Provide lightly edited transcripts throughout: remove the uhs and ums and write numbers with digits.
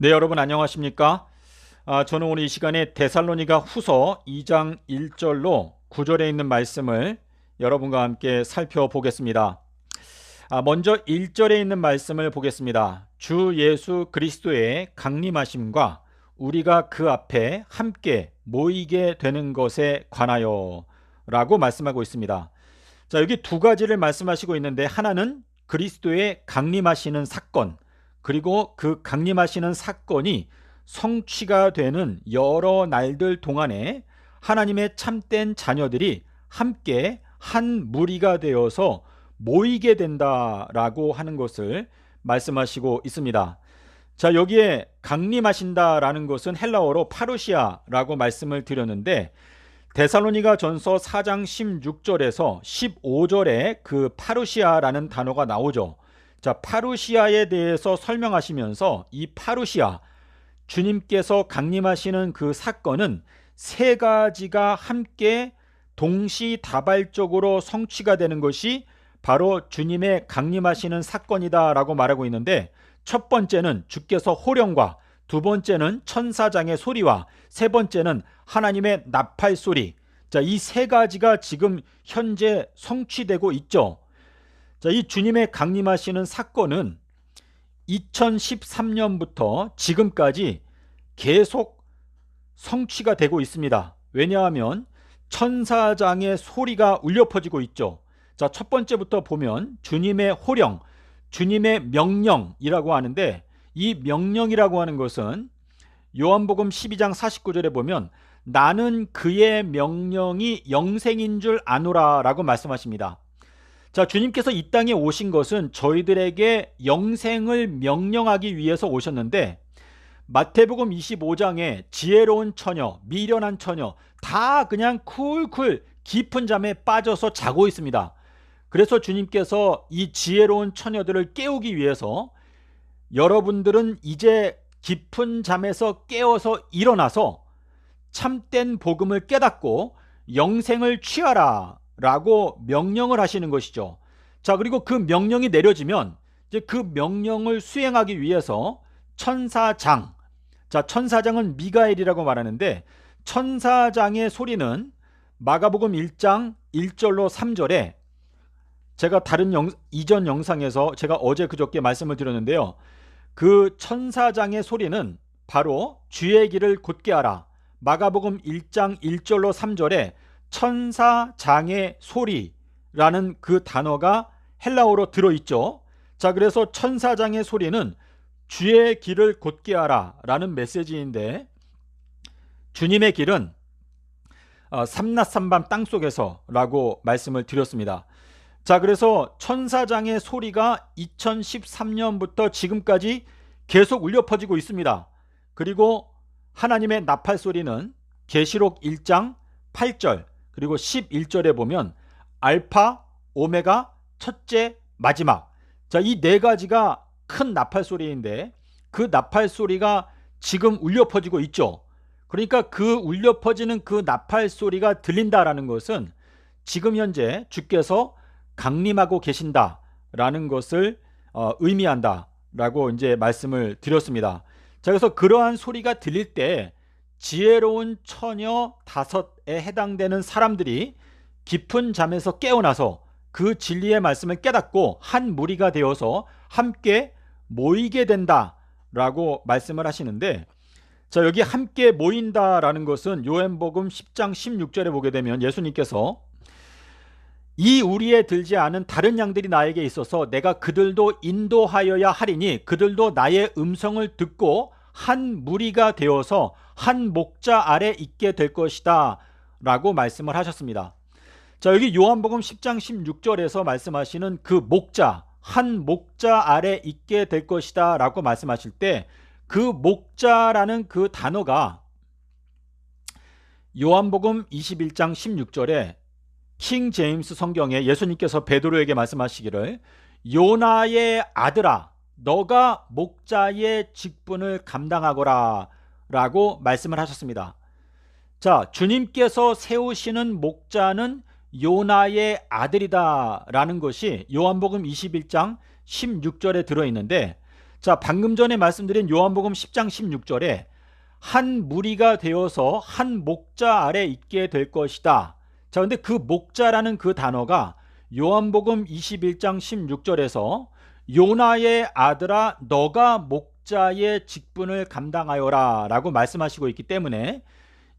네, 여러분 안녕하십니까? 저는 오늘 이 시간에 데살로니가 후서 2장 1절로 9절에 있는 말씀을 여러분과 함께 살펴보겠습니다. 먼저 1절에 있는 말씀을 보겠습니다. 주 예수 그리스도의 강림하심과 우리가 그 앞에 함께 모이게 되는 것에 관하여 라고 말씀하고 있습니다. 자, 여기 두 가지를 말씀하시고 있는데, 하나는 그리스도의 강림하시는 사건, 그리고 그 강림하시는 사건이 성취가 되는 여러 날들 동안에 하나님의 참된 자녀들이 함께 한 무리가 되어서 모이게 된다라고 하는 것을 말씀하시고 있습니다. 자, 여기에 강림하신다라는 것은 헬라어로 파루시아라고 말씀을 드렸는데, 데살로니가 전서 4장 16절에서 15절에 그 파루시아라는 단어가 나오죠. 자, 파루시아에 대해서 설명하시면서 이 파루시아, 주님께서 강림하시는 그 사건은 세 가지가 함께 동시다발적으로 성취가 되는 것이 바로 주님의 강림하시는 사건이다라고 말하고 있는데, 첫 번째는 주께서 호령과, 두 번째는 천사장의 소리와, 세 번째는 하나님의 나팔 소리. 자, 이 세 가지가 지금 현재 성취되고 있죠. 자, 이 주님의 강림하시는 사건은 2013년부터 지금까지 계속 성취가 되고 있습니다. 왜냐하면 천사장의 소리가 울려 퍼지고 있죠. 자, 첫 번째부터 보면 주님의 호령, 주님의 명령이라고 하는데, 이 명령이라고 하는 것은 요한복음 12장 49절에 보면 나는 그의 명령이 영생인 줄 아노라 라고 말씀하십니다. 자, 주님께서 이 땅에 오신 것은 저희들에게 영생을 명령하기 위해서 오셨는데, 마태복음 25장에 지혜로운 처녀, 미련한 처녀 다 그냥 쿨쿨 깊은 잠에 빠져서 자고 있습니다. 그래서 주님께서 이 지혜로운 처녀들을 깨우기 위해서 여러분들은 이제 깊은 잠에서 깨어서 일어나서 참된 복음을 깨닫고 영생을 취하라 라고 명령을 하시는 것이죠. 자, 그리고 그 명령이 내려지면 이제 그 명령을 수행하기 위해서 천사장, 자, 천사장은 미가엘이라고 말하는데, 천사장의 소리는 마가복음 1장 1절로 3절에 제가 이전 영상에서 제가 어제 그저께 말씀을 드렸는데요. 그 천사장의 소리는 바로 주의 길을 곧게 하라. 마가복음 1장 1절로 3절에 천사장의 소리라는 그 단어가 헬라어로 들어있죠. 자, 그래서 천사장의 소리는 주의 길을 곧게 하라 라는 메시지인데, 주님의 길은 삼낮삼밤 땅속에서 라고 말씀을 드렸습니다. 자, 그래서 천사장의 소리가 2013년부터 지금까지 계속 울려 퍼지고 있습니다. 그리고 하나님의 나팔 소리는 계시록 1장 8절 그리고 11절에 보면 알파, 오메가, 첫째, 마지막. 자, 이 네 가지가 큰 나팔 소리인데, 그 나팔 소리가 지금 울려 퍼지고 있죠. 그러니까 그 울려 퍼지는 그 나팔 소리가 들린다라는 것은 지금 현재 주께서 강림하고 계신다라는 것을 의미한다라고 이제 말씀을 드렸습니다. 자, 그래서 그러한 소리가 들릴 때 지혜로운 처녀 5에 해당되는 사람들이 깊은 잠에서 깨어나서 그 진리의 말씀을 깨닫고 한 무리가 되어서 함께 모이게 된다라고 말씀을 하시는데, 자, 여기 함께 모인다라는 것은 요한복음 10장 16절에 보게 되면 예수님께서 이 우리에 들지 않은 다른 양들이 나에게 있어서 내가 그들도 인도하여야 하리니 그들도 나의 음성을 듣고 한 무리가 되어서 한 목자 아래 있게 될 것이다 라고 말씀을 하셨습니다. 자, 여기 요한복음 10장 16절에서 말씀하시는 그 목자, 한 목자 아래 있게 될 것이다 라고 말씀하실 때, 그 목자라는 그 단어가 요한복음 21장 16절에 킹 제임스 성경에 예수님께서 베드로에게 말씀하시기를 요나의 아들아 너가 목자의 직분을 감당하거라 라고 말씀을 하셨습니다. 자, 주님께서 세우시는 목자는 요나의 아들이다 라는 것이 요한복음 21장 16절에 들어있는데, 자, 방금 전에 말씀드린 요한복음 10장 16절에 한 무리가 되어서 한 목자 아래 있게 될 것이다. 자, 근데 그 목자라는 그 단어가 요한복음 21장 16절에서 요나의 아들아 너가 목자의 직분을 감당하여라 라고 말씀하시고 있기 때문에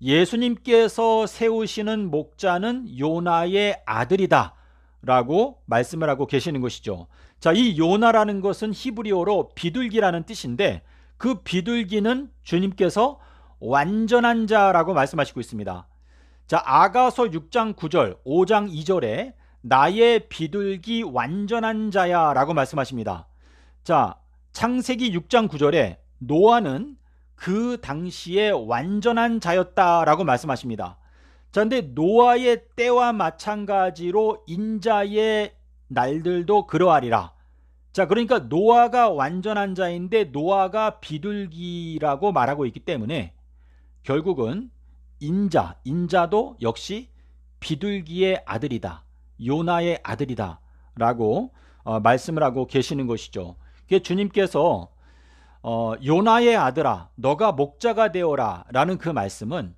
예수님께서 세우시는 목자는 요나의 아들이다 라고 말씀을 하고 계시는 것이죠. 자, 이 요나라는 것은 히브리어로 비둘기라는 뜻인데 그 비둘기는 주님께서 완전한 자라고 말씀하시고 있습니다. 자, 아가서 6장 9절, 5장 2절에 나의 비둘기 완전한 자야 라고 말씀하십니다. 자, 창세기 6장 9절에 노아는 그 당시에 완전한 자였다라고 말씀하십니다. 자, 근데 노아의 때와 마찬가지로 인자의 날들도 그러하리라. 자, 그러니까 노아가 완전한 자인데 노아가 비둘기라고 말하고 있기 때문에 결국은 인자도 역시 비둘기의 아들이다. 요나의 아들이다. 라고 말씀을 하고 계시는 것이죠. 주님께서 요나의 아들아 너가 목자가 되어라 라는 그 말씀은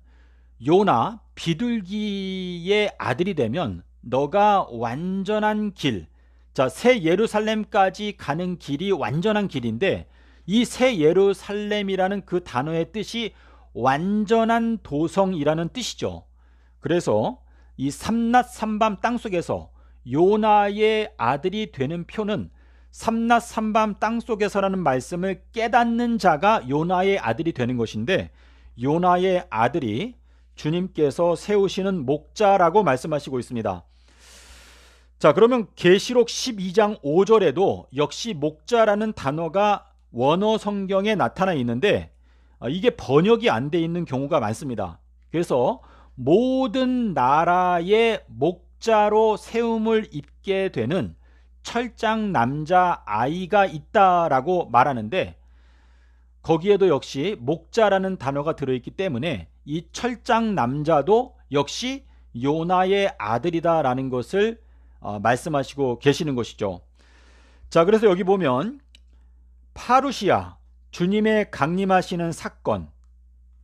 요나 비둘기의 아들이 되면 너가 완전한 길, 자, 새 예루살렘까지 가는 길이 완전한 길인데 이 새 예루살렘이라는 그 단어의 뜻이 완전한 도성이라는 뜻이죠. 그래서 이 삼낮 삼밤 땅속에서 요나의 아들이 되는 표는 삼낮 삼밤 땅속에서라는 말씀을 깨닫는 자가 요나의 아들이 되는 것인데 요나의 아들이 주님께서 세우시는 목자라고 말씀하시고 있습니다. 자, 그러면 계시록 12장 5절에도 역시 목자라는 단어가 원어 성경에 나타나 있는데 이게 번역이 안 돼 있는 경우가 많습니다. 그래서 모든 나라의 목자로 세움을 입게 되는 철장 남자 아이가 있다라고 말하는데 거기에도 역시 목자라는 단어가 들어있기 때문에 이 철장 남자도 역시 요나의 아들이다라는 것을 말씀하시고 계시는 것이죠. 자, 그래서 여기 보면 파루시아 주님의 강림하시는 사건,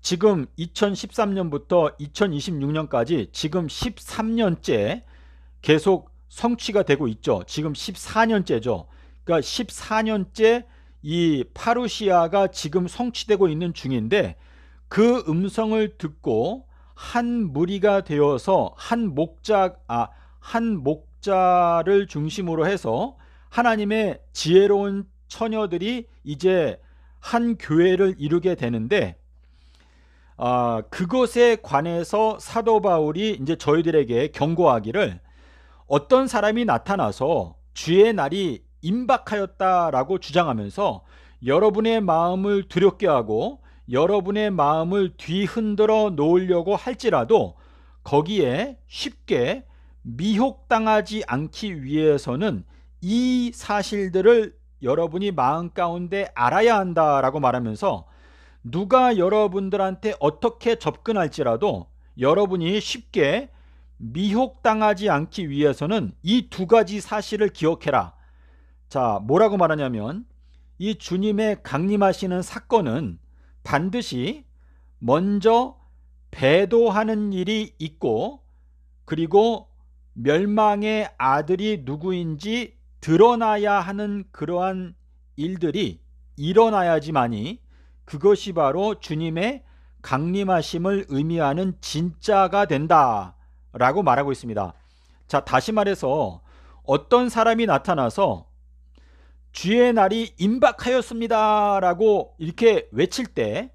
지금 2013년부터 2026년까지 지금 13년째 계속 성취가 되고 있죠. 지금 14년째죠. 그러니까 14년째 이 파루시아가 지금 성취되고 있는 중인데 그 음성을 듣고 한 무리가 되어서 한 목자를 중심으로 해서 하나님의 지혜로운 처녀들이 이제 한 교회를 이루게 되는데 그것에 관해서 사도 바울이 이제 저희들에게 경고하기를 어떤 사람이 나타나서 주의 날이 임박하였다라고 주장하면서 여러분의 마음을 두렵게 하고 여러분의 마음을 뒤흔들어 놓으려고 할지라도 거기에 쉽게 미혹당하지 않기 위해서는 이 사실들을 여러분이 마음 가운데 알아야 한다라고 말하면서 누가 여러분들한테 어떻게 접근할지라도 여러분이 쉽게 미혹당하지 않기 위해서는 이 두 가지 사실을 기억해라. 자, 뭐라고 말하냐면 이 주님의 강림하시는 사건은 반드시 먼저 배도하는 일이 있고 그리고 멸망의 아들이 누구인지 드러나야 하는 그러한 일들이 일어나야지만이 그것이 바로 주님의 강림하심을 의미하는 진짜가 된다 라고 말하고 있습니다. 자, 다시 말해서 어떤 사람이 나타나서 주의 날이 임박하였습니다 라고 이렇게 외칠 때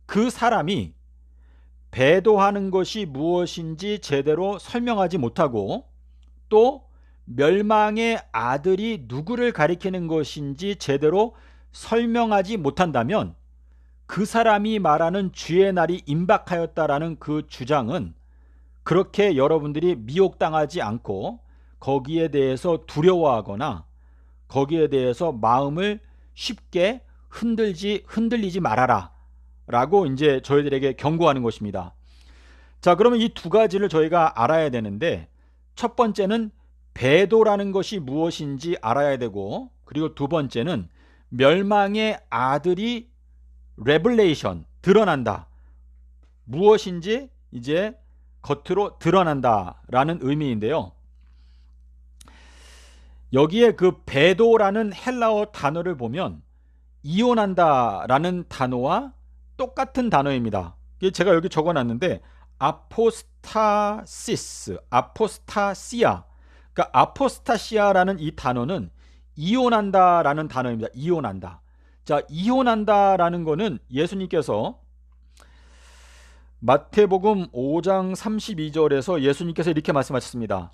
그 사람이 배도하는 것이 무엇인지 제대로 설명하지 못하고 또 멸망의 아들이 누구를 가리키는 것인지 제대로 설명하지 못한다면 그 사람이 말하는 주의 날이 임박하였다라는 그 주장은 그렇게 여러분들이 미혹당하지 않고 거기에 대해서 두려워하거나 거기에 대해서 마음을 쉽게 흔들리지 말아라 라고 이제 저희들에게 경고하는 것입니다. 자, 그러면 이 두 가지를 저희가 알아야 되는데 첫 번째는 배도라는 것이 무엇인지 알아야 되고 그리고 두 번째는 멸망의 아들이 레블레이션, 드러난다. 무엇인지 이제 겉으로 드러난다라는 의미인데요. 여기에 그 배도라는 헬라어 단어를 보면 이혼한다라는 단어와 똑같은 단어입니다. 제가 여기 적어놨는데 아포스타시스, 아포스타시아. 그러니까 아포스타시아라는 이 단어는 이혼한다라는 단어입니다. 이혼한다. 자, 이혼한다라는 거는 예수님께서 마태복음 5장 32절에서 예수님께서 이렇게 말씀하셨습니다.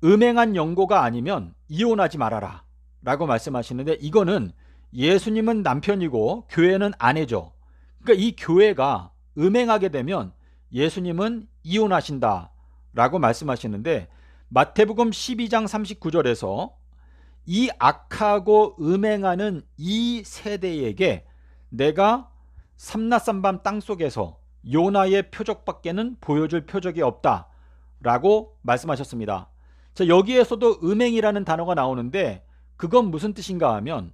음행한 영고가 아니면 이혼하지 말아라 라고 말씀하시는데, 이거는 예수님은 남편이고 교회는 아내죠. 그러니까 이 교회가 음행하게 되면 예수님은 이혼하신다 라고 말씀하시는데, 마태복음 12장 39절에서 이 악하고 음행하는 이 세대에게 내가 삼라삼밤 땅속에서 요나의 표적밖에는 보여줄 표적이 없다 라고 말씀하셨습니다. 자, 여기에서도 음행이라는 단어가 나오는데 그건 무슨 뜻인가 하면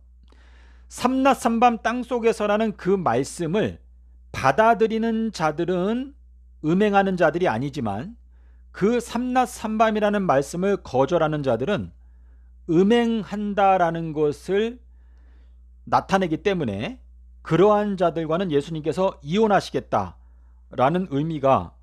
삼라삼밤 땅속에서라는 그 말씀을 받아들이는 자들은 음행하는 자들이 아니지만 그 삼라삼밤이라는 말씀을 거절하는 자들은 음행한다라는 것을 나타내기 때문에 그러한 자들과는 예수님께서 이혼하시겠다라는 의미가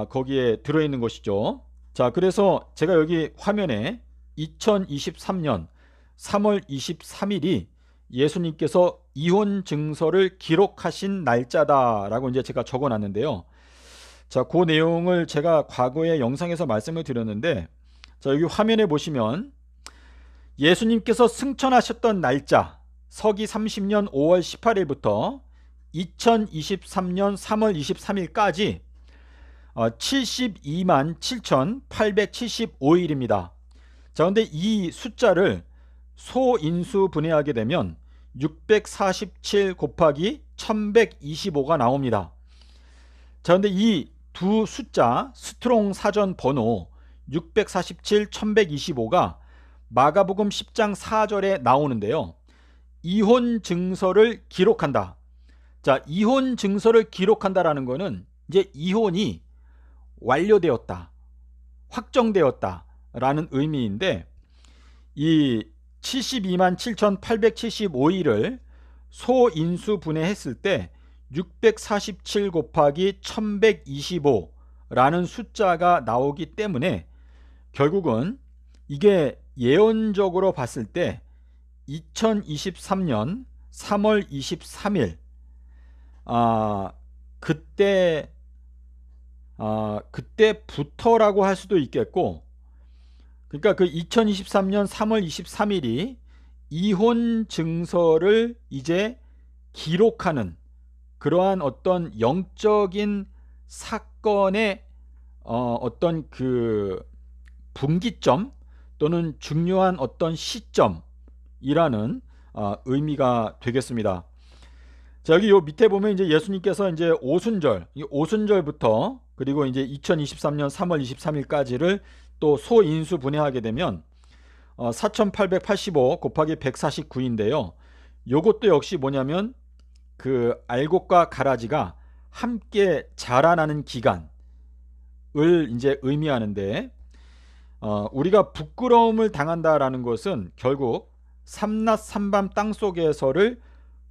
거기에 들어있는 것이죠. 자, 그래서 제가 여기 화면에 2023년 3월 23일이 예수님께서 이혼 증서를 기록하신 날짜다라고 이제 제가 적어놨는데요. 자, 그 내용을 제가 과거에 영상에서 말씀을 드렸는데, 자, 여기 화면에 보시면 예수님께서 승천하셨던 날짜 서기 30년 5월 18일부터 2023년 3월 23일까지 72만 7,875일입니다. 자, 근데 이 숫자를 소인수 분해하게 되면 647 곱하기 1125가 나옵니다. 자, 근데 이 두 숫자 스트롱 사전 번호 647, 1125가 마가복음 10장 4절에 나오는데요. 이혼 증서를 기록한다. 자, 이혼 증서를 기록한다라는 거는 이제 이혼이 완료되었다, 확정되었다 라는 의미인데, 이 72만 7,875일을 소인수 분해했을 때 647 곱하기 1125라는 숫자가 나오기 때문에 결국은 이게 예언적으로 봤을 때 2023년 3월 23일 그때부터라고 할 수도 있겠고, 그러니까 그 2023년 3월 23일이 이혼 증서를 이제 기록하는 그러한 어떤 영적인 사건의 어떤 그 분기점 또는 중요한 어떤 시점이라는 의미가 되겠습니다. 자, 여기 요 밑에 보면 이제 예수님께서 이제 오순절부터 그리고 이제 2023년 3월 23일까지를 또 소인수 분해하게 되면 4885 곱하기 149인데요. 요것도 역시 뭐냐면 그 알곡과 가라지가 함께 자라나는 기간을 이제 의미하는데, 우리가 부끄러움을 당한다라는 것은 결국 삼라삼밤 땅속에서를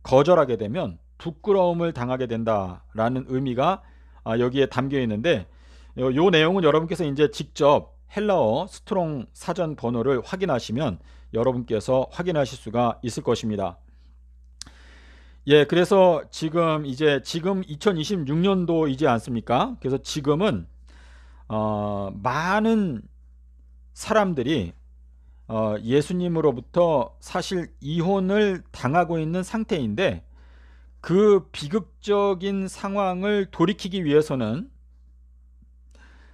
거절하게 되면 부끄러움을 당하게 된다라는 의미가 여기에 담겨 있는데, 요 내용은 여러분께서 이제 직접 헬라어 스트롱 사전 번호를 확인하시면 여러분께서 확인하실 수가 있을 것입니다. 예, 그래서 지금 2026년도이지 않습니까? 그래서 지금은 많은 사람들이 예수님으로부터 사실 이혼을 당하고 있는 상태인데, 그 비극적인 상황을 돌이키기 위해서는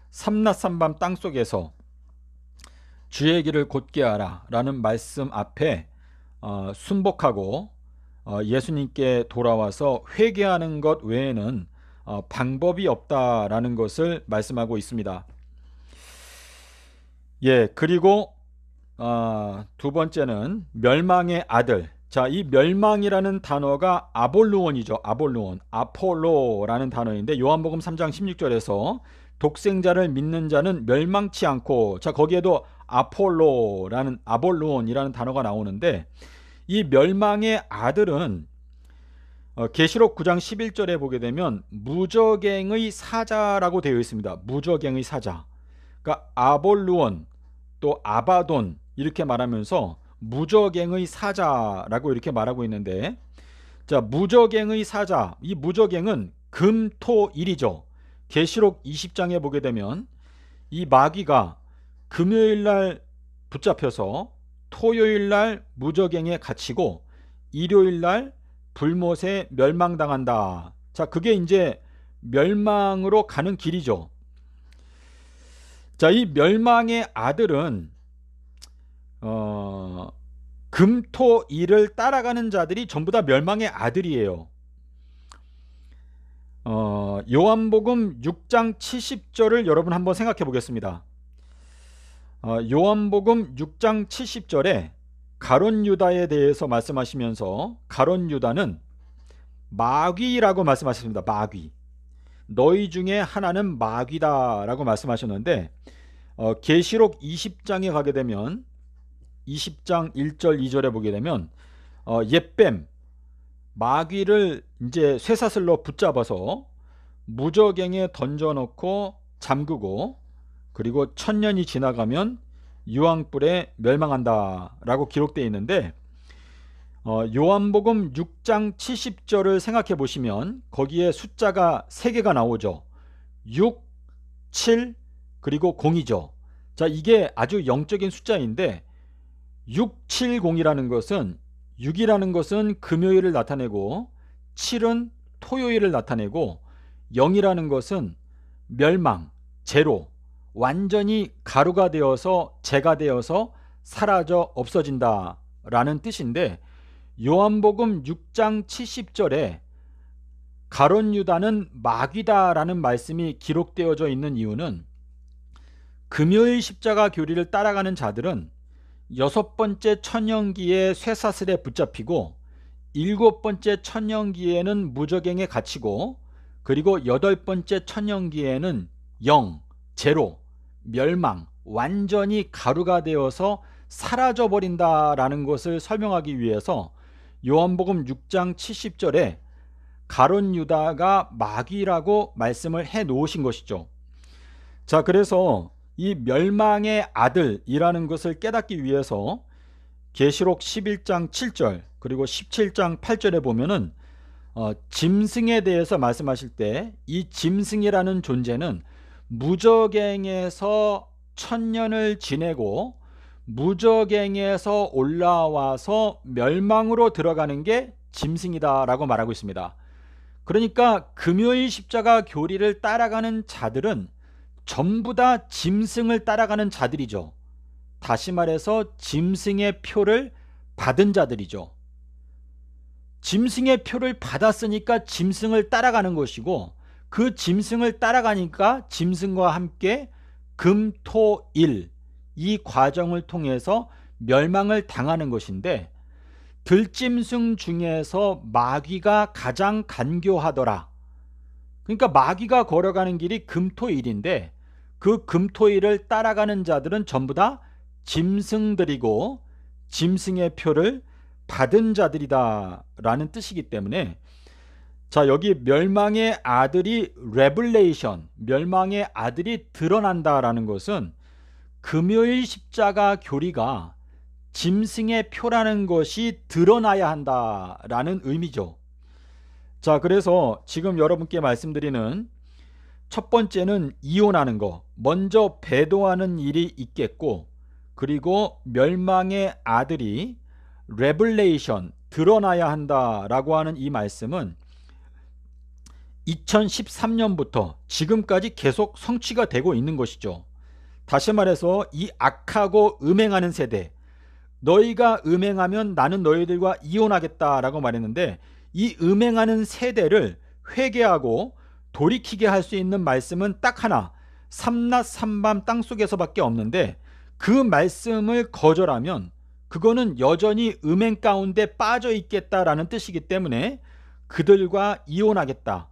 삼라삼밤 땅속에서 주의 길을 곧게 하라 라는 말씀 앞에 순복하고 예수님께 돌아와서 회개하는 것 외에는 방법이 없다라는 것을 말씀하고 있습니다. 예, 그리고 두 번째는 멸망의 아들. 자, 이 멸망이라는 단어가 아볼루온이죠. 아볼루온. 아폴로라는 단어인데 요한복음 3장 16절에서 독생자를 믿는 자는 멸망치 않고, 자, 거기에도 아폴로라는 아볼루온이라는 단어가 나오는데 이 멸망의 아들은 계시록 9장 11절에 보게 되면 무저갱의 사자라고 되어 있습니다. 무저갱의 사자. 그러니까 아볼루온 또 아바돈 이렇게 말하면서 무저갱의 사자라고 이렇게 말하고 있는데, 자, 무저갱의 사자, 이 무저갱은 금토일이죠. 계시록 20장에 보게 되면 이 마귀가 금요일날 붙잡혀서 토요일날 무저갱에 갇히고 일요일날 불못에 멸망당한다. 자, 그게 이제 멸망으로 가는 길이죠. 자, 이 멸망의 아들은 금토일을 따라가는 자들이 전부 다 멸망의 아들이에요. 요한복음 6장 70절을 여러분 한번 생각해 보겠습니다. 요한복음 6장 70절에 가룟 유다에 대해서 말씀하시면서 가룟 유다는 마귀라고 말씀하셨습니다. 마귀. 너희 중에 하나는 마귀다 라고 말씀하셨는데, 계시록 20장에 가게 되면 20장 1절 2절에 보게 되면 옛뱀 마귀를 이제 쇠사슬로 붙잡아서 무저갱에 던져놓고 잠그고 그리고 1000년이 지나가면 유황불에 멸망한다 라고 기록되어 있는데, 요한복음 6장 70절을 생각해 보시면 거기에 숫자가 3개가 나오죠. 6, 7 그리고 0이죠. 자, 이게 아주 영적인 숫자인데 670이라는 것은 6이라는 것은 금요일을 나타내고 7은 토요일을 나타내고 0이라는 것은 멸망, 제로, 완전히 가루가 되어서 재가 되어서 사라져 없어진다 라는 뜻인데, 요한복음 6장 70절에 가룟 유다는 마귀다 라는 말씀이 기록되어져 있는 이유는 금요일 십자가 교리를 따라가는 자들은 6번째 천년기에 쇠사슬에 붙잡히고 7번째 천년기에는 무저갱에 갇히고 그리고 8번째 천년기에는 0, 제로, 멸망, 완전히 가루가 되어서 사라져버린다라는 것을 설명하기 위해서 요한복음 6장 70절에 가룟 유다가 마귀라고 말씀을 해 놓으신 것이죠. 자, 그래서 이 멸망의 아들이라는 것을 깨닫기 위해서 계시록 11장 7절 그리고 17장 8절에 보면은 짐승에 대해서 말씀하실 때 이 짐승이라는 존재는 무저갱에서 1000년을 지내고 무저갱에서 올라와서 멸망으로 들어가는 게 짐승이다 라고 말하고 있습니다. 그러니까 금요일 십자가 교리를 따라가는 자들은 전부 다 짐승을 따라가는 자들이죠. 다시 말해서 짐승의 표를 받은 자들이죠. 짐승의 표를 받았으니까 짐승을 따라가는 것이고, 그 짐승을 따라가니까 짐승과 함께 금, 토, 일 이 과정을 통해서 멸망을 당하는 것인데, 들짐승 중에서 마귀가 가장 간교하더라. 그러니까 마귀가 걸어가는 길이 금토일인데 그 금토일을 따라가는 자들은 전부 다 짐승들이고 짐승의 표를 받은 자들이다 라는 뜻이기 때문에, 자, 여기 멸망의 아들이 레블레이션, 멸망의 아들이 드러난다라는 것은 금요일 십자가 교리가 짐승의 표라는 것이 드러나야 한다라는 의미죠. 자, 그래서 지금 여러분께 말씀드리는 첫 번째는 이혼하는 거, 먼저 배도하는 일이 있겠고, 그리고 멸망의 아들이 레블레이션, 드러나야 한다라고 하는 이 말씀은 2013년부터 지금까지 계속 성취가 되고 있는 것이죠. 다시 말해서 이 악하고 음행하는 세대, 너희가 음행하면 나는 너희들과 이혼하겠다라고 말했는데, 이 음행하는 세대를 회개하고 돌이키게 할 수 있는 말씀은 딱 하나, 삼낮 삼밤 땅속에서밖에 없는데, 그 말씀을 거절하면 그거는 여전히 음행 가운데 빠져 있겠다라는 뜻이기 때문에 그들과 이혼하겠다.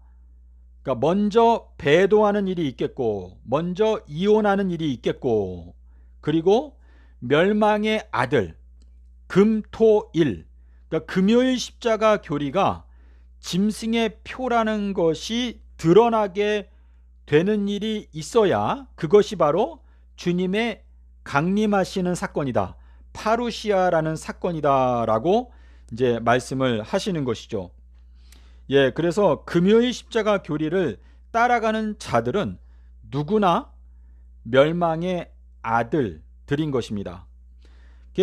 그러니까 먼저 배도하는 일이 있겠고, 먼저 이혼하는 일이 있겠고, 그리고 멸망의 아들, 금토일, 그러니까 금요일 십자가 교리가 짐승의 표라는 것이 드러나게 되는 일이 있어야 그것이 바로 주님의 강림하시는 사건이다. 파루시아라는 사건이다라고 이제 말씀을 하시는 것이죠. 예, 그래서 금요일 십자가 교리를 따라가는 자들은 누구나 멸망의 아들들인 것입니다.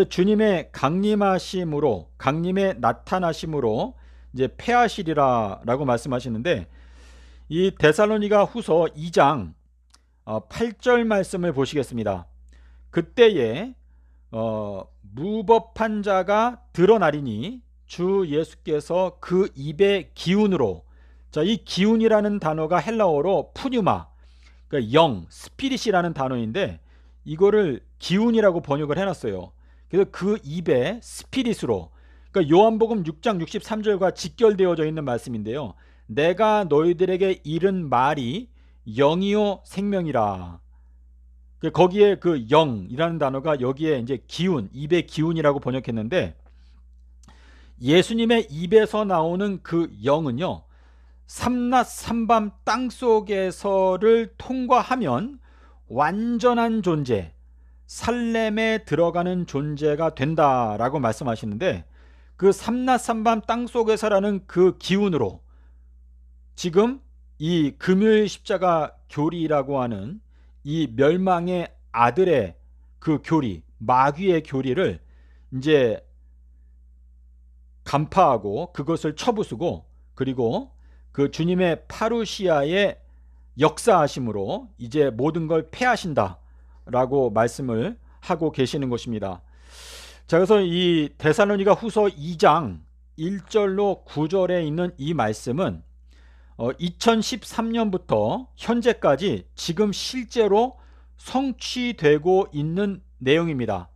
주님의 강림하심으로, 강림의 나타나심으로 이제 패하시리라라고 말씀하시는데, 이 데살로니가 후서 2장 8절 말씀을 보시겠습니다. 그때에 무법한 자가 드러나리니 주 예수께서 그 입의 기운으로, 자, 이 기운이라는 단어가 헬라어로 푸뉴마, 그러니까 영, 스피릿이라는 단어인데 이거를 기운이라고 번역을 해놨어요. 그래서 그 입에 스피릿으로, 그러니까 요한복음 6장 63절과 직결되어져 있는 말씀인데요. 내가 너희들에게 이른 말이 영이요 생명이라. 거기에 그 영이라는 단어가 여기에 이제 기운, 입의 기운이라고 번역했는데, 예수님의 입에서 나오는 그 영은요, 삼낮 삼밤 땅속에서를 통과하면 완전한 존재, 살렘에 들어가는 존재가 된다라고 말씀하시는데, 그 삼낮 삼밤 땅속에서라는 그 기운으로 지금 이 금요일 십자가 교리라고 하는 이 멸망의 아들의 그 교리, 마귀의 교리를 이제 간파하고 그것을 쳐부수고, 그리고 그 주님의 파루시아의 역사하심으로 이제 모든 걸 패하신다 라고 말씀을 하고 계시는 것입니다. 자, 그래서 이 데살로니가 후서 2장 1절로 9절에 있는 이 말씀은 2013년부터 현재까지 지금 실제로 성취되고 있는 내용입니다.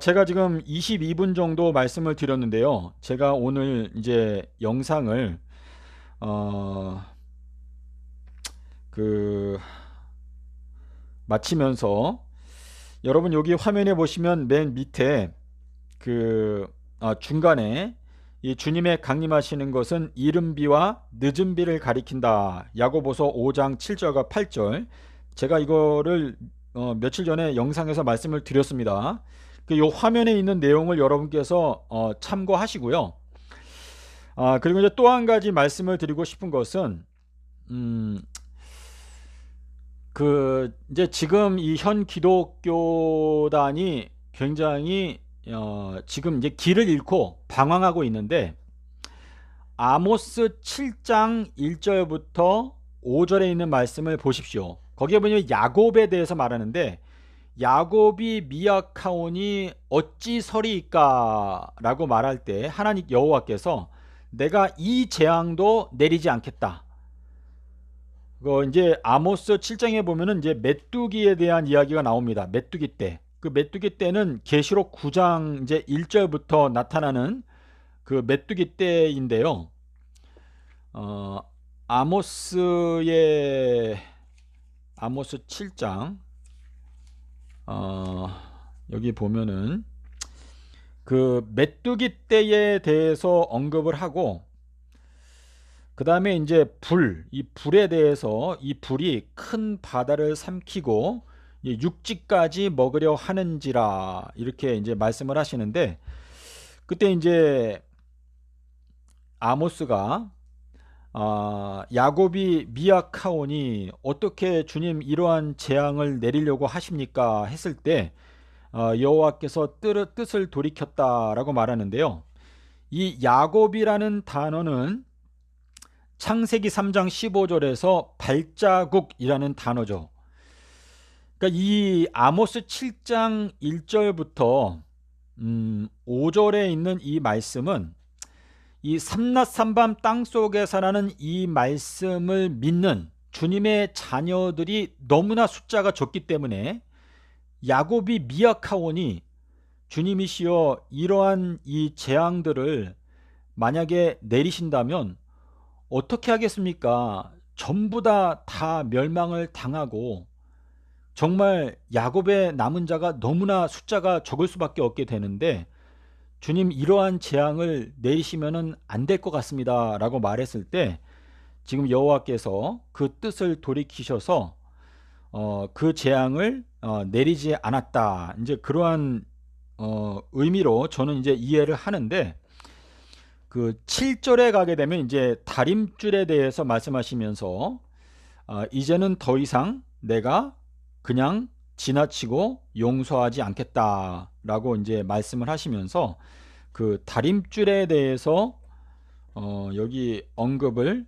제가 지금 22분 정도 말씀을 드렸는데요. 제가 오늘 이제 영상을 마치면서 여러분 여기 화면에 보시면 맨 밑에 중간에 이 주님의 강림하시는 것은 이른 비와 늦은 비를 가리킨다. 야고보서 5장 7절과 8절. 제가 이거를 며칠 전에 영상에서 말씀을 드렸습니다. 요 화면에 있는 내용을 여러분께서 참고하시고요. 그리고 이제 또 한 가지 말씀을 드리고 싶은 것은 이제 지금 이 현 기독교단이 굉장히 지금 이제 길을 잃고 방황하고 있는데, 아모스 7장 1절부터 5절에 있는 말씀을 보십시오. 거기에 보면 야곱에 대해서 말하는데, 야곱이 미약하오니 어찌 서리이까 라고 말할 때 하나님 여호와께서 내가 이 재앙도 내리지 않겠다. 이제 아모스 7장에 보면은 이제 메뚜기에 대한 이야기가 나옵니다. 메뚜기 떼. 그 메뚜기 떼는 계시록 9장 이제 1절부터 나타나는 그 메뚜기 떼인데요. 아모스 7장 여기 보면은 그 메뚜기 떼에 대해서 언급을 하고, 그 다음에 이제 이 불에 대해서 이 불이 큰 바다를 삼키고 육지까지 먹으려 하는지라 이렇게 이제 말씀을 하시는데, 그때 이제 아모스가 야곱이 미약하오니 어떻게 주님 이러한 재앙을 내리려고 하십니까 했을 때 여호와께서 뜻을 돌이켰다라고 말하는데요. 이 야곱이라는 단어는 창세기 3장 15절에서 발자국이라는 단어죠. 그러니까 이 아모스 7장 1절부터 5절에 있는 이 말씀은 이 삼낮 삼밤 땅속에서라는 이 말씀을 믿는 주님의 자녀들이 너무나 숫자가 적기 때문에 야곱이 미약하오니 주님이시여 이러한 이 재앙들을 만약에 내리신다면 어떻게 하겠습니까? 전부 다 멸망을 당하고 정말 야곱의 남은 자가 너무나 숫자가 적을 수밖에 없게 되는데 주님 이러한 재앙을 내리시면은 안 될 것 같습니다 라고 말했을 때 지금 여호와께서 그 뜻을 돌이키셔서 그 재앙을 내리지 않았다. 이제 그러한 의미로 저는 이제 이해를 하는데 그 7절에 가게 되면 이제 다림줄에 대해서 말씀하시면서 이제는 더 이상 내가 그냥 지나치고 용서하지 않겠다라고 이제 말씀을 하시면서 그 다림줄에 대해서 여기 언급을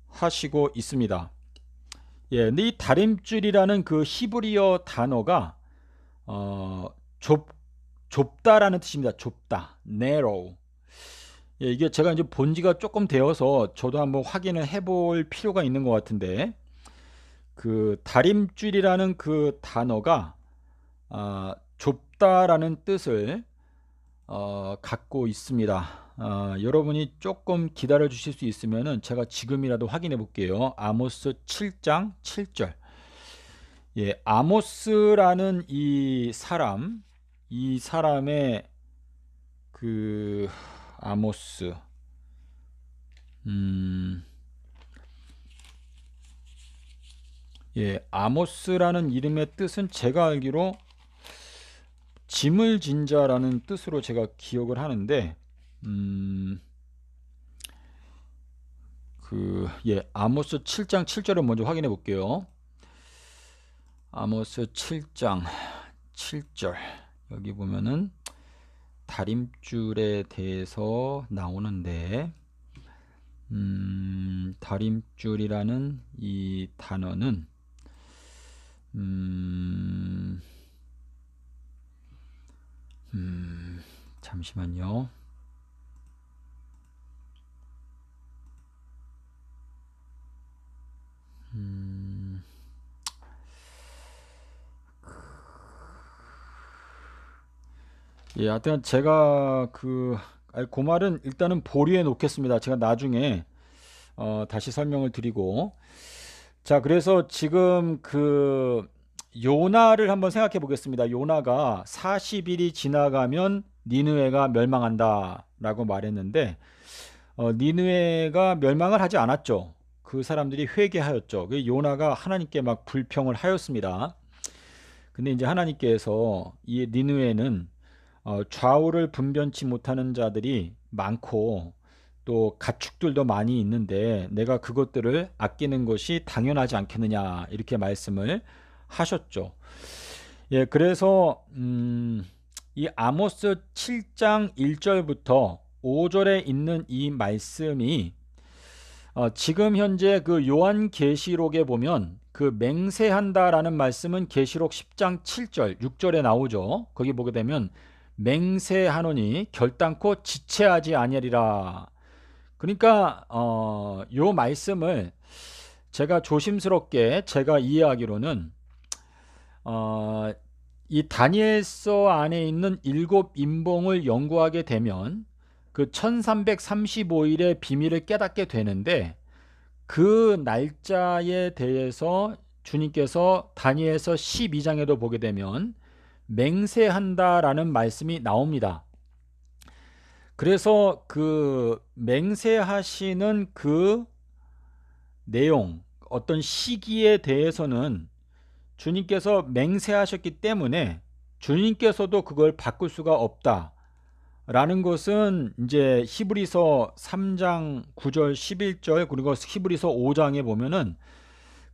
하시고 있습니다. 예, 근데 이 다림줄이라는 그 히브리어 단어가 좁다라는 뜻입니다. 좁다, narrow. 예, 이게 제가 이제 본 지가 조금 되어서 저도 한번 확인을 해볼 필요가 있는 것 같은데 그 다림줄이라는 그 단어가 좁다라는 뜻을 갖고 있습니다. 여러분이 조금 기다려 주실 수 있으면은 제가 지금이라도 확인해 볼게요. 아모스 7장 7절. 예, 아모스라는 이 사람의 그 아모스 예, 아모스라는 이름의 뜻은 제가 알기로 짐을 진 자라는 뜻으로 제가 기억을 하는데 아모스 7장 7절을 먼저 확인해 볼게요. 아모스 7장 7절 여기 보면은 다림줄에 대해서 나오는데 다림줄이라는 이 단어는 잠시만요. 예, 하여튼 제가 그 말은 일단은 보류해 놓겠습니다. 제가 나중에 다시 설명을 드리고 자, 그래서 지금 그 요나를 한번 생각해 보겠습니다. 요나가 40일이 지나가면 니느웨가 멸망한다 라고 말했는데 니느웨가 멸망을 하지 않았죠. 그 사람들이 회개하였죠. 그 요나가 하나님께 막 불평을 하였습니다. 근데 이제 하나님께서 이 니느웨는 좌우를 분변치 못하는 자들이 많고 또 가축들도 많이 있는데 내가 그것들을 아끼는 것이 당연하지 않겠느냐 이렇게 말씀을 하셨죠. 예, 그래서 이 아모스 7장 1절부터 5절에 있는 이 말씀이 지금 현재 그 요한계시록에 보면 그 맹세한다라는 말씀은 계시록 10장 7절, 6절에 나오죠. 거기 보게 되면 맹세하노니 결단코 지체하지 아니하리라. 그러니까 요 말씀을 제가 조심스럽게 제가 이해하기로는 이 다니엘서 안에 있는 7인봉을 연구하게 되면 그 1335일의 비밀을 깨닫게 되는데 그 날짜에 대해서 주님께서 다니엘서 12장에도 보게 되면 맹세한다라는 말씀이 나옵니다. 그래서 그 맹세하시는 그 내용, 어떤 시기에 대해서는 주님께서 맹세하셨기 때문에 주님께서도 그걸 바꿀 수가 없다라는 것은 이제 히브리서 3장 9절 11절 그리고 히브리서 5장에 보면은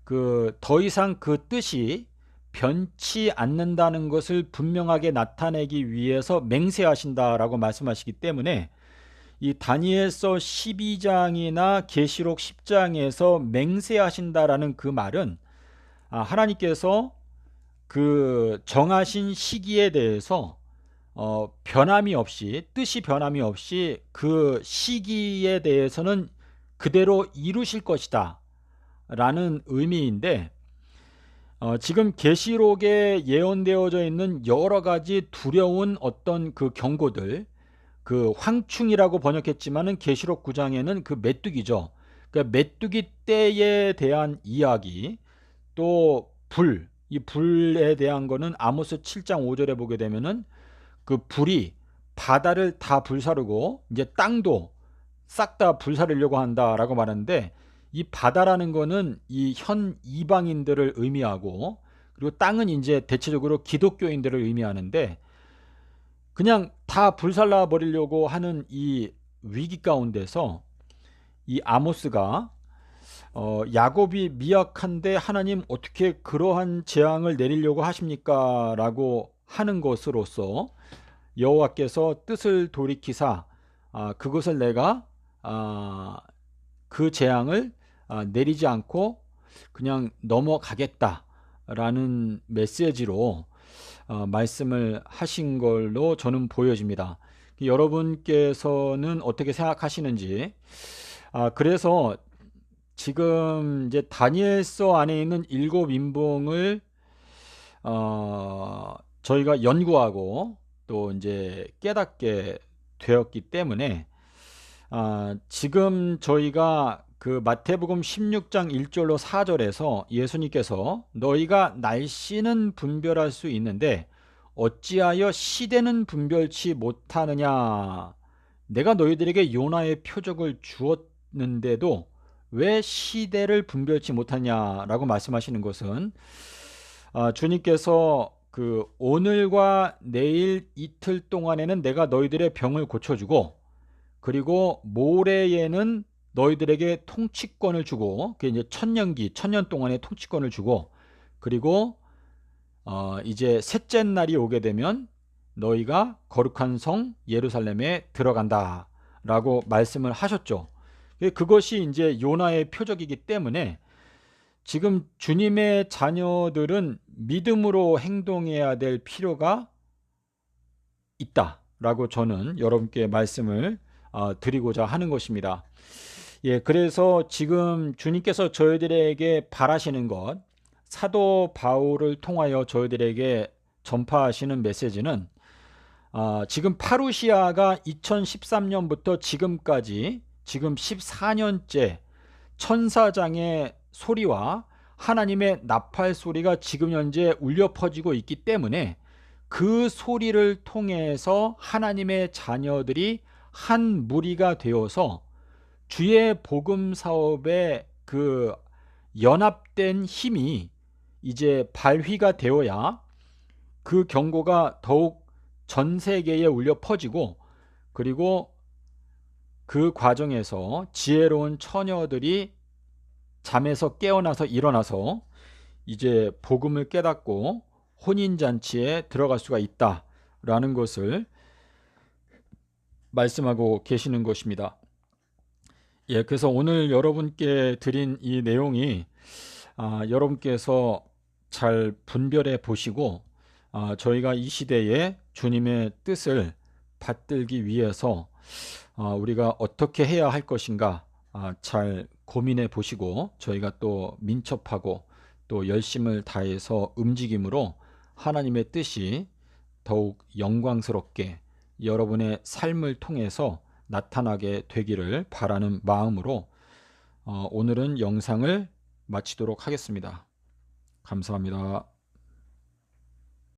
그 더 이상 그 뜻이 변치 않는다는 것을 분명하게 나타내기 위해서 맹세하신다라고 말씀하시기 때문에 이 다니엘서 12장이나 계시록 10장에서 맹세하신다라는 그 말은 하나님께서 그 정하신 시기에 대해서 변함이 없이 뜻이 변함이 없이 그 시기에 대해서는 그대로 이루실 것이다 라는 의미인데 지금 계시록에 예언되어져 있는 여러 가지 두려운 어떤 그 경고들, 그 황충이라고 번역했지만은 계시록 9장에는 그 메뚜기죠. 그 메뚜기 떼에 대한 이야기, 또 이 불에 대한 거는 아모스 7장 5절에 보게 되면은 그 불이 바다를 다 불사르고 이제 땅도 싹 다 불사르려고 한다라고 말하는데, 이 바다라는 거는 이 현 이방인들을 의미하고, 그리고 땅은 이제 대체적으로 기독교인들을 의미하는데, 그냥 다 불살라 버리려고 하는 이 위기 가운데서 이 아모스가 야곱이 미약한데 하나님 어떻게 그러한 재앙을 내리려고 하십니까? 라고 하는 것으로서 여호와께서 뜻을 돌이키사 그것을 내가 그 재앙을 내리지 않고 그냥 넘어가겠다라는 메시지로 말씀을 하신 걸로 저는 보여집니다. 여러분께서는 어떻게 생각하시는지. 그래서 지금 이제 다니엘서 안에 있는 7인봉을 저희가 연구하고 또 이제 깨닫게 되었기 때문에 지금 저희가 그 마태복음 16장 1절로 4절에서 예수님께서 너희가 날씨는 분별할 수 있는데 어찌하여 시대는 분별치 못하느냐, 내가 너희들에게 요나의 표적을 주었는데도 왜 시대를 분별치 못하냐라고 말씀하시는 것은 주님께서 그 오늘과 내일 이틀 동안에는 내가 너희들의 병을 고쳐주고, 그리고 모레에는 너희들에게 통치권을 주고, 그게 이제 천년 동안의 통치권을 주고, 그리고 이제 셋째 날이 오게 되면 너희가 거룩한 성 예루살렘에 들어간다 라고 말씀을 하셨죠. 그것이 이제 요나의 표적이기 때문에 지금 주님의 자녀들은 믿음으로 행동해야 될 필요가 있다라고 저는 여러분께 말씀을 드리고자 하는 것입니다. 그래서 지금 주님께서 저희들에게 바라시는 것, 사도 바울을 통하여 저희들에게 전파하시는 메시지는 지금 파루시아가 2013년부터 지금까지 지금 14년째 천사장의 소리와 하나님의 나팔 소리가 지금 현재 울려 퍼지고 있기 때문에 그 소리를 통해서 하나님의 자녀들이 한 무리가 되어서 주의 복음 사업에 그 연합된 힘이 이제 발휘가 되어야 그 경고가 더욱 전 세계에 울려 퍼지고, 그리고 그 과정에서 지혜로운 처녀들이 잠에서 깨어나서 일어나서 이제 복음을 깨닫고 혼인잔치에 들어갈 수가 있다라는 것을 말씀하고 계시는 것입니다. 그래서 오늘 여러분께 드린 이 내용이 여러분께서 잘 분별해 보시고 저희가 이 시대에 주님의 뜻을 받들기 위해서 우리가 어떻게 해야 할 것인가 잘 고민해 보시고, 저희가 또 민첩하고 또 열심을 다해서 움직임으로 하나님의 뜻이 더욱 영광스럽게 여러분의 삶을 통해서 나타나게 되기를 바라는 마음으로 오늘은 영상을 마치도록 하겠습니다. 감사합니다.